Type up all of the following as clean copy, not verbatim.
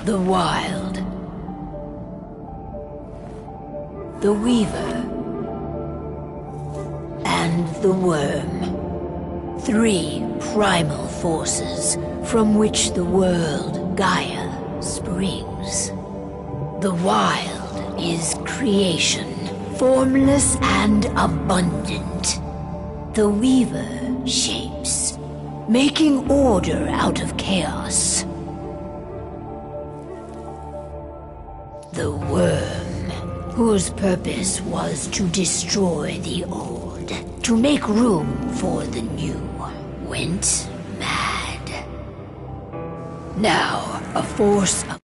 The Wild. The Weaver. And the Worm. 3 primal forces from which the world, Gaia, springs. The Wild is creation, formless and abundant. The Weaver shapes, making order out of chaos. The Worm, whose purpose was to destroy the old, to make room for the new, went mad. Now, a force of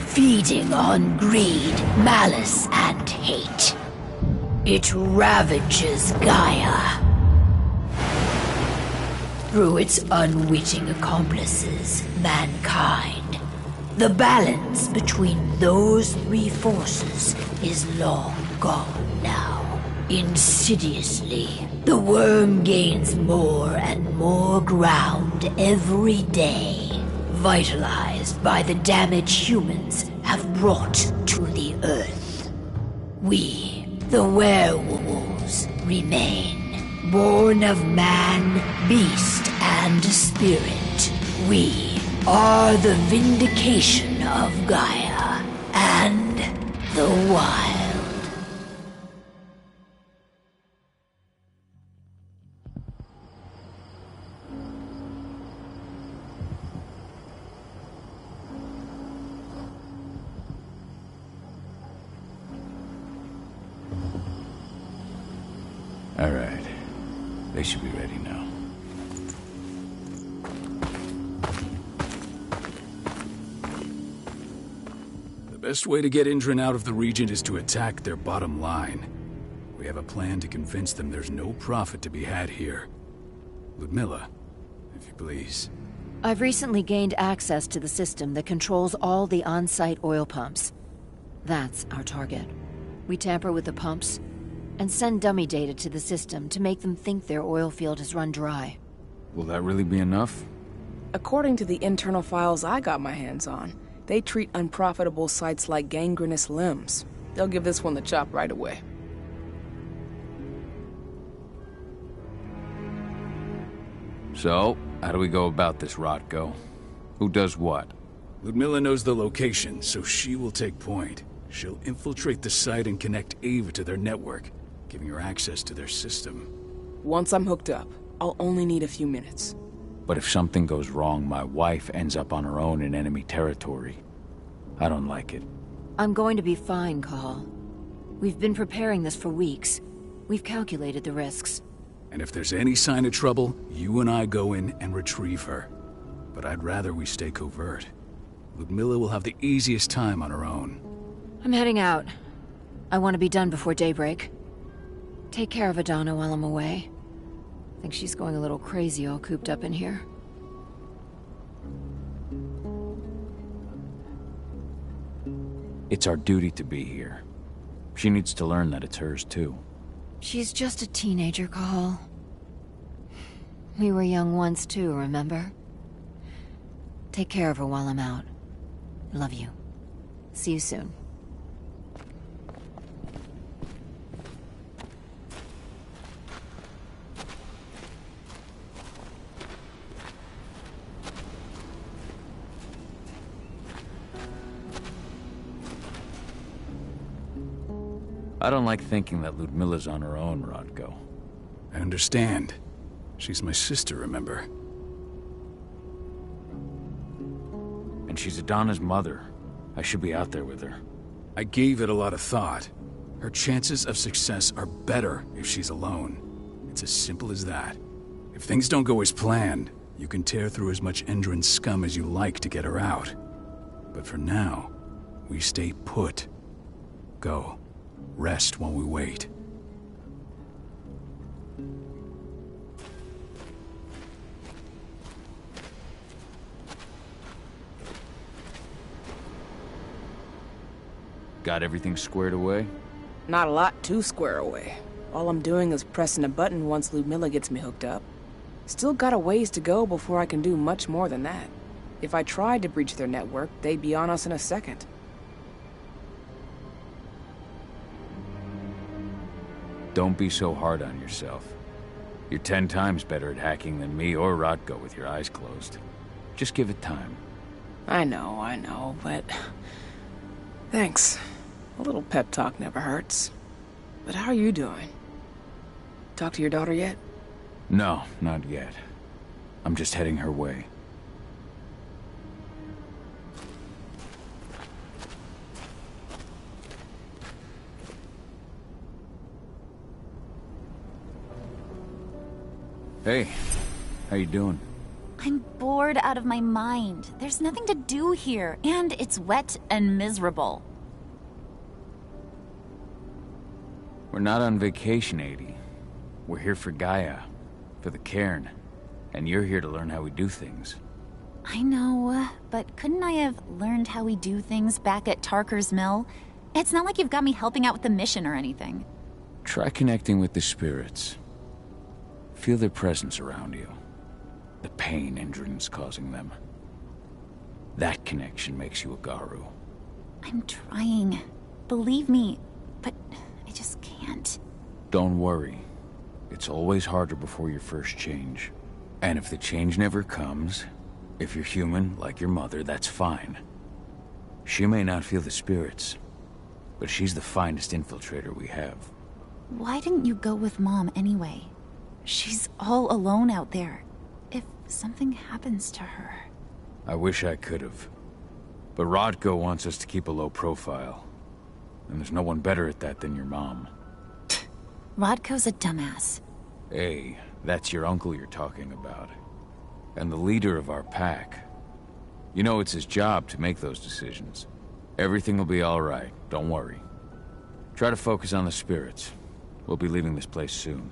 feeding on greed, malice, and hate. It ravages Gaia. Through its unwitting accomplices, mankind. The balance between those 3 forces is long gone now. Insidiously, the Worm gains more and more ground every day. Vitalized by the damage humans have brought to the Earth. We, the Werewolves, remain, born of man, beast, and spirit. We are the vindication of Gaia and the Wild. All right. They should be ready now. The best way to get Indran out of the region is to attack their bottom line. We have a plan to convince them there's no profit to be had here. Ludmilla, if you please. I've recently gained access to the system that controls all the on-site oil pumps. That's our target. We tamper with the pumps and send dummy data to the system to make them think their oil field has run dry. Will that really be enough? According to the internal files I got my hands on, they treat unprofitable sites like gangrenous limbs. They'll give this one the chop right away. So, how do we go about this, Rotko? Who does what? Ludmilla knows the location, so she will take point. She'll infiltrate the site and connect Ava to their network, giving her access to their system. Once I'm hooked up, I'll only need a few minutes. But if something goes wrong, my wife ends up on her own in enemy territory. I don't like it. I'm going to be fine, Cahal. We've been preparing this for weeks. We've calculated the risks. And if there's any sign of trouble, you and I go in and retrieve her. But I'd rather we stay covert. Ludmilla will have the easiest time on her own. I'm heading out. I want to be done before daybreak. Take care of Adana while I'm away. I think she's going a little crazy all cooped up in here. It's our duty to be here. She needs to learn that it's hers too. She's just a teenager, Cahal. We were young once too, remember? Take care of her while I'm out. Love you. See you soon. I don't like thinking that Ludmilla's on her own, Rotko. I understand. She's my sister, remember? And she's Adana's mother. I should be out there with her. I gave it a lot of thought. Her chances of success are better if she's alone. It's as simple as that. If things don't go as planned, you can tear through as much Endron scum as you like to get her out. But for now, We stay put. Go. Rest while we wait. Got everything squared away? Not a lot to square away. All I'm doing is pressing a button once Ludmilla gets me hooked up. Still got a ways to go before I can do much more than that. If I tried to breach their network, they'd be on us in a second. Don't be so hard on yourself. You're 10 times better at hacking than me or Rotko with your eyes closed. Just give it time. I know, but... Thanks. A little pep talk never hurts. But how are you doing? Talk to your daughter yet? No, not yet. I'm just heading her way. Hey, how you doing? I'm bored out of my mind. There's nothing to do here, and it's wet and miserable. We're not on vacation, Adie. We're here for Gaia, for the cairn, and you're here to learn how we do things. I know, but couldn't I have learned how we do things back at Tarker's Mill? It's not like you've got me helping out with the mission or anything. Try connecting with the spirits. Feel their presence around you. The pain Endrin's causing them. That connection makes you a Garu. I'm trying. Believe me, but I just can't. Don't worry. It's always harder before your first change. And if the change never comes, if you're human, like your mother, that's fine. She may not feel the spirits, but she's the finest infiltrator we have. Why didn't you go with Mom anyway? She's all alone out there. If something happens to her... I wish I could have. But Rodko wants us to keep a low profile. And there's no one better at that than your mom. Rodko's a dumbass. Hey, that's your uncle you're talking about. And the leader of our pack. You know it's his job to make those decisions. Everything will be alright, don't worry. Try to focus on the spirits. We'll be leaving this place soon.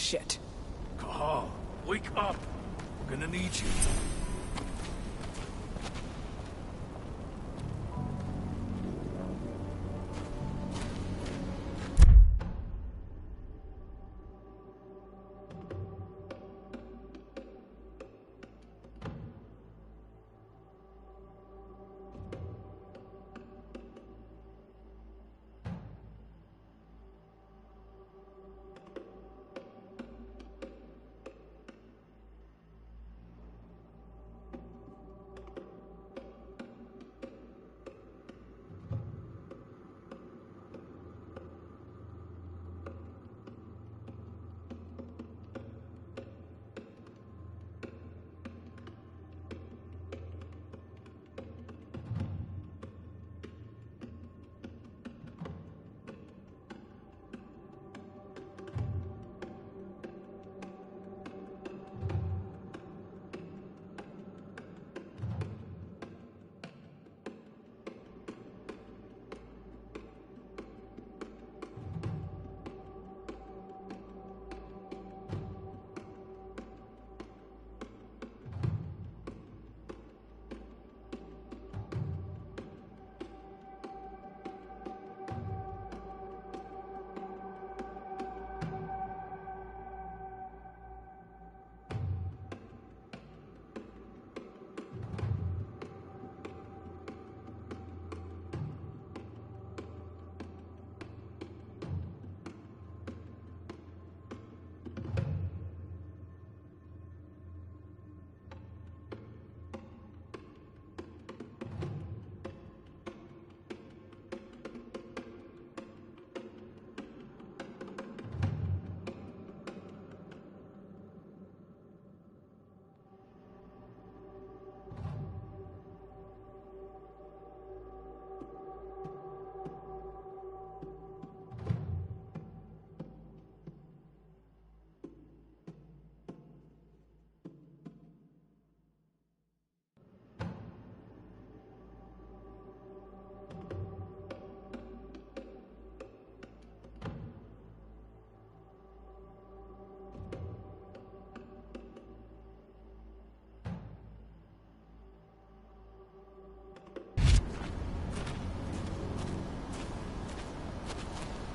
shit. Cahal, wake up! We're gonna need you.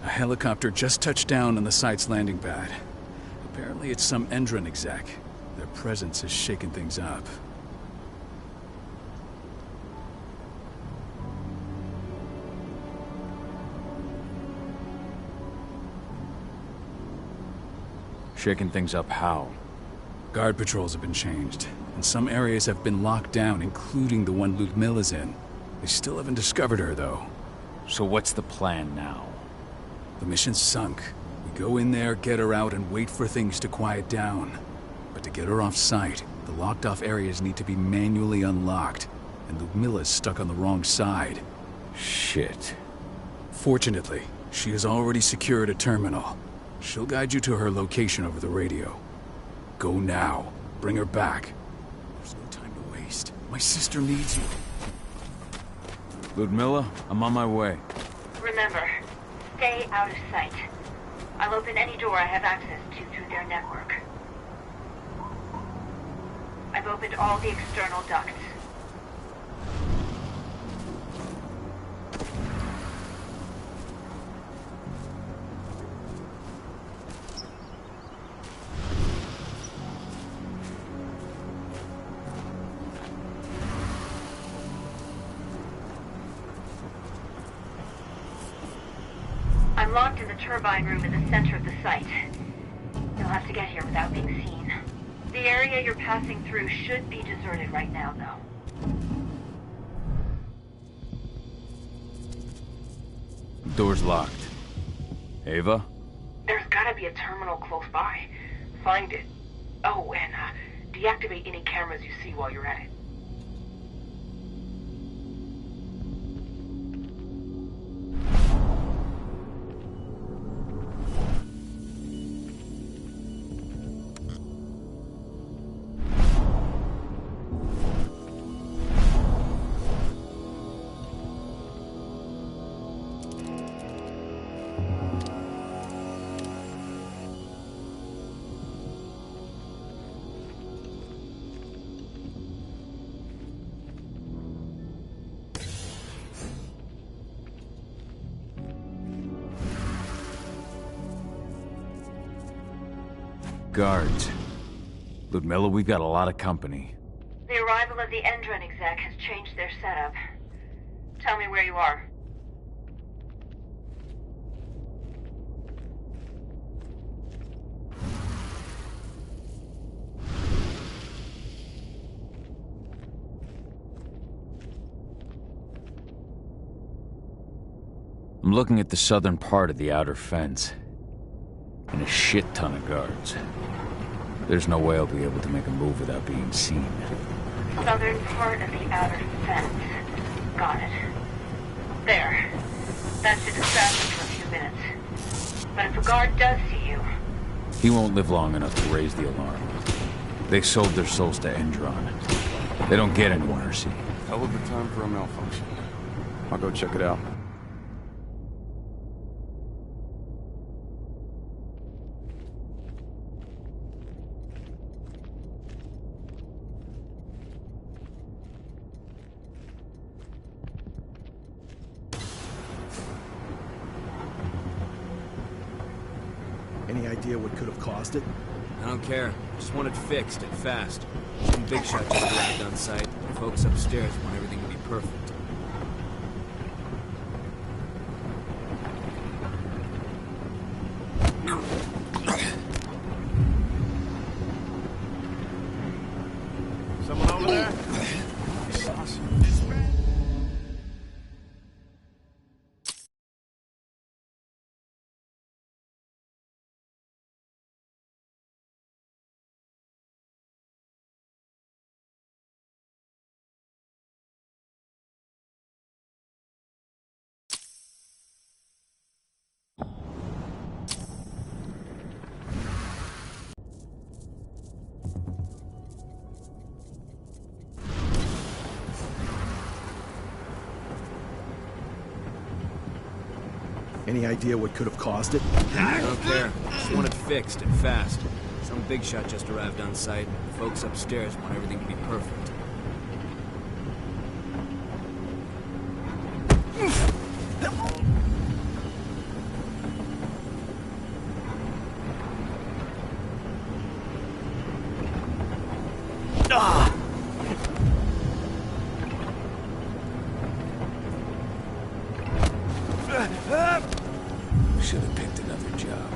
A helicopter just touched down on the site's landing pad. Apparently it's some Endron exec. Their presence is shaking things up. Shaking things up how? Guard patrols have been changed, and some areas have been locked down, including the one Ludmilla's in. They still haven't discovered her, though. So what's the plan now? The mission's sunk. We go in there, get her out, and wait for things to quiet down. But to get her off site, the locked-off areas need to be manually unlocked, and Ludmilla's stuck on the wrong side. Shit. Fortunately, she has already secured a terminal. She'll guide you to her location over the radio. Go now. Bring her back. There's no time to waste. My sister needs you. Ludmilla, I'm on my way. Remember, stay out of sight. I'll open any door I have access to through their network. I've opened all the external ducts. I'm locked in the turbine room in the center of the site. You'll have to get here without being seen. The area you're passing through should be deserted right now, though. Door's locked. Ava? There's gotta be a terminal close by. Find it. Oh, and deactivate any cameras you see while you're at it. Guards. Ludmilla, we've got a lot of company. The arrival of the Endron exec has changed their setup. Tell me where you are. I'm looking at the southern part of the outer fence. And a shit ton of guards. There's no way I'll be able to make a move without being seen. Southern part of the outer fence. Got it. There. That should distract him for a few minutes. But if a guard does see you... He won't live long enough to raise the alarm. They sold their souls to Endron. They don't get any mercy. Hell of a time for a malfunction. I'll go check it out. Any idea what could have caused it? I don't care. I just want it fixed and fast. Some big shot just arrived on site. Folks upstairs want everything to be perfect. Someone over there? Any idea what could have caused it? I don't care. I just want it fixed and fast. Some big shot just arrived on site. Folks upstairs want everything to be perfect. Should have picked another job.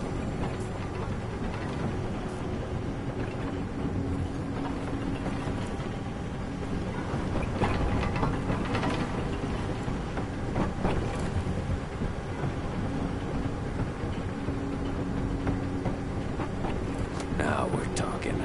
Now we're talking.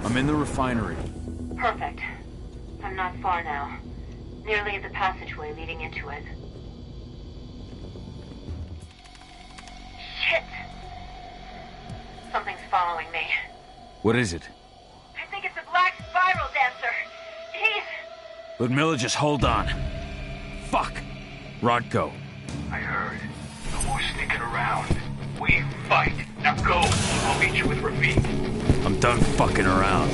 I'm in the refinery. Perfect. I'm not far now. Nearly at the passageway leading into it. Shit! Something's following me. What is it? I think it's a black spiral dancer. He's... Ludmilla, just hold on. Fuck! Rodko. I heard. No more sneaking around. We fight. Now go. I'll meet you with Rafik. I'm done fucking around.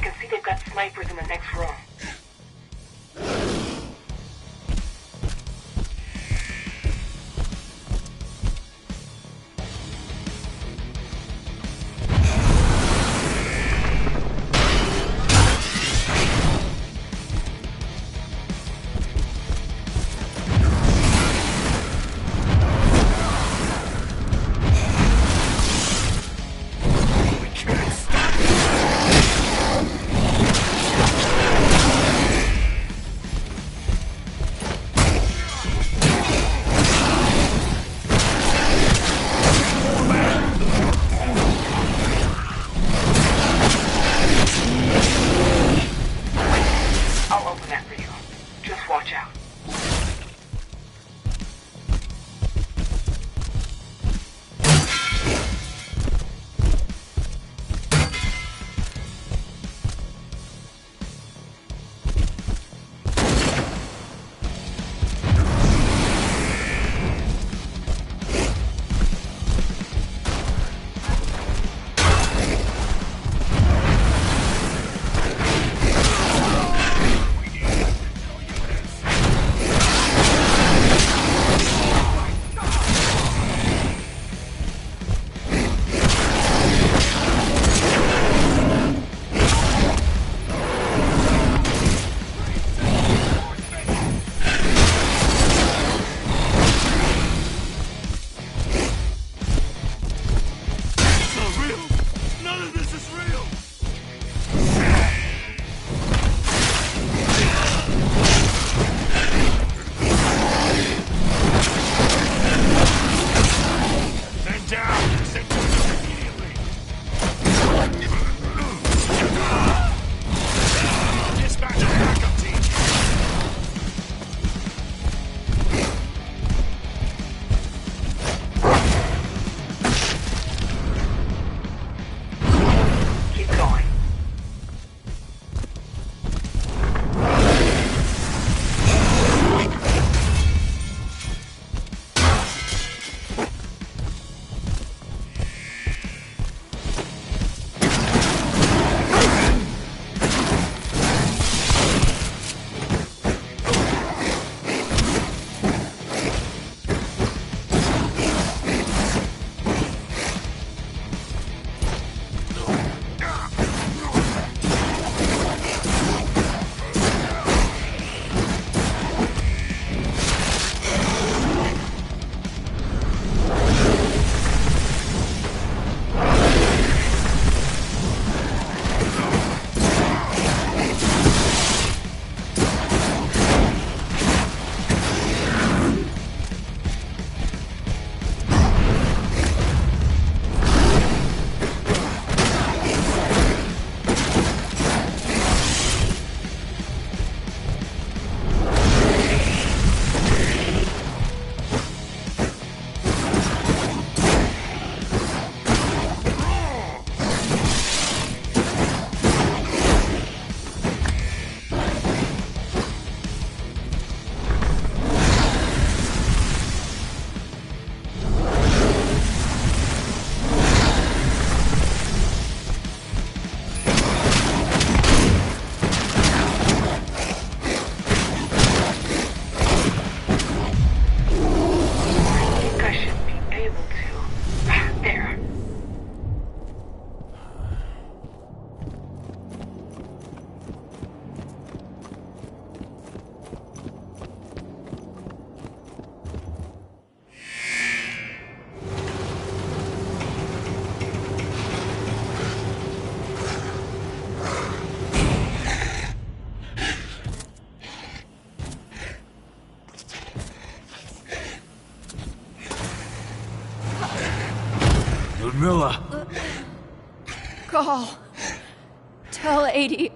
can see they've got snipers in the next room. Ludmilla! Call. Tell 80.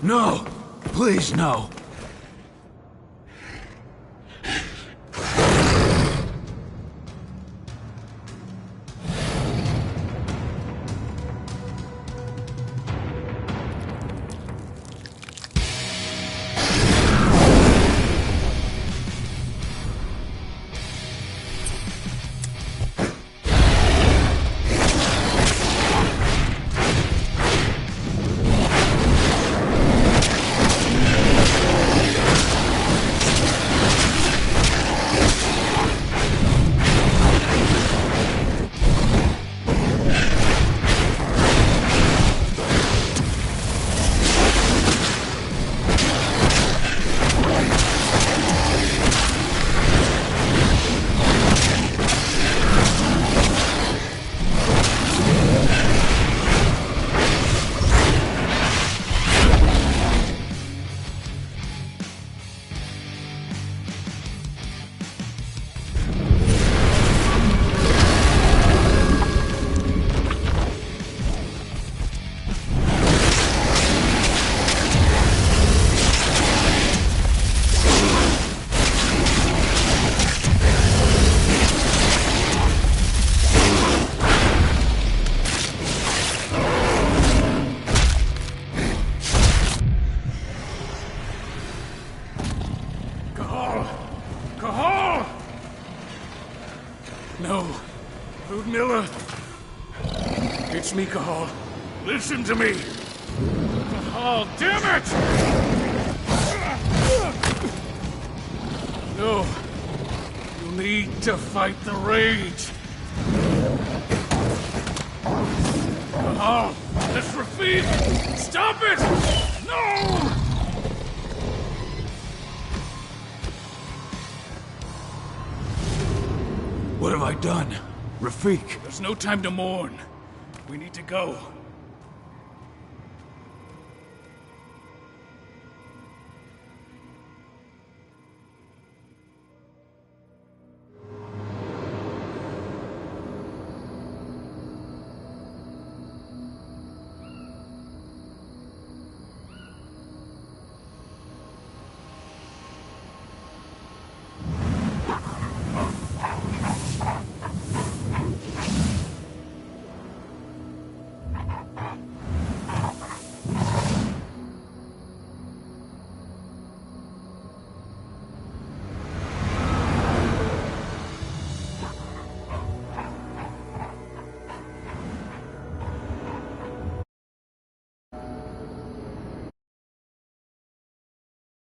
No! Please, no! Ludmilla! It's me, Cahal. Listen to me! Cahal, damn it! No. You need to fight the rage. Cahal, this Rafik! Stop it! No! What have I done? Rafik! There's no time to mourn. We need to go.